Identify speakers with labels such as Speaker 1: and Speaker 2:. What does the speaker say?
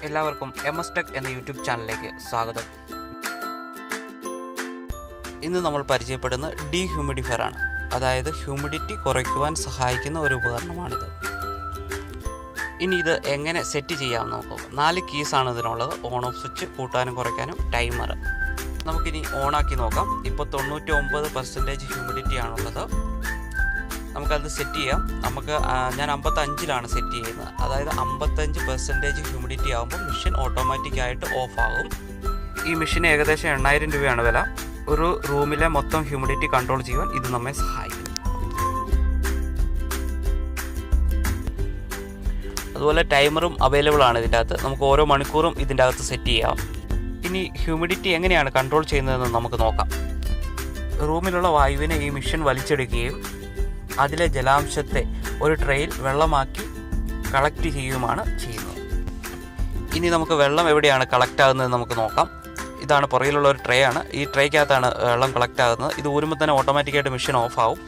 Speaker 1: എല്ലാവർക്കും MS Tech എന്ന YouTube ചാനലിലേക്ക് സ്വാഗതം. ഇന്ന് നമ്മൾ പരിചയപ്പെടുന്ന ഡീഹ്യൂമിഡിഫയർ ആണ്. അതായത് ഹ്യൂമിഡിറ്റി കുറയ്ക്കുവാൻ സഹായിക്കുന്ന ഒരു ഉപകരണമാണിത്. ഇനി ഇത് എങ്ങനെ സെറ്റ് ചെയ്യാമെന്ന് നോക്കാം. 4 കീസാണ് ഇതിനുള്ളത്. ഓൺ ഓഫ് സ്വിച്ച്, കൂട്ടാനും കുറയ്ക്കാനും, ടൈമർ. നമുക്കിനി ഓണാക്കി നോക്കാം. ഇപ്പോൾ 99% ഹ്യൂമിഡിറ്റി ആണുള്ളത്. നമുക്കത് സെറ്റ് ചെയ്യാം. ഞാൻ 55-ലാണ് സെറ്റ് ചെയ്യുന്നത്. അതായത് 55% ഹ്യൂമിഡിറ്റി ആകുമ്പോൾ മെഷീൻ ഓട്ടോമാറ്റിക്കായിട്ട് ഓഫ് ആകും. ഈ മെഷീന് ഏകദേശം 8000 രൂപയാണ് വില. ഒരു റൂമിലെ മൊത്തം ഹ്യൂമിഡിറ്റി കൺട്രോൾ ചെയ്യാൻ ഇത് നമ്മെ സഹായിക്കും. അതുപോലെ ടൈമറും അവൈലബിൾ ആണ് ഇതിൻ്റെ അകത്ത്. നമുക്ക് ഓരോ മണിക്കൂറും ഇതിൻ്റെ അകത്ത് സെറ്റ് ചെയ്യാം. ഇനി ഹ്യൂമിഡിറ്റി എങ്ങനെയാണ് കൺട്രോൾ ചെയ്യുന്നതെന്ന് നമുക്ക് നോക്കാം. റൂമിലുള്ള വായുവിനെ ഈ മെഷീൻ വലിച്ചെടുക്കുകയും അതിലെ ജലാംശത്തെ ഒരു ട്രേയിൽ വെള്ളമാക്കി കളക്ട് ചെയ്യുകയുമാണ് ചെയ്യുന്നത്. ഇനി നമുക്ക് വെള്ളം എവിടെയാണ് കളക്ട് ആകുന്നത് നമുക്ക് നോക്കാം. ഇതാണ് പുറകിലുള്ള ഒരു ട്രേ ആണ്. ഈ ട്രേക്കകത്താണ് വെള്ളം കളക്ട് ആകുന്നത്. ഇത് ഊരുമ്പോൾ തന്നെ ഓട്ടോമാറ്റിക്കായിട്ട് മെഷീൻ ഓഫ് ആവും.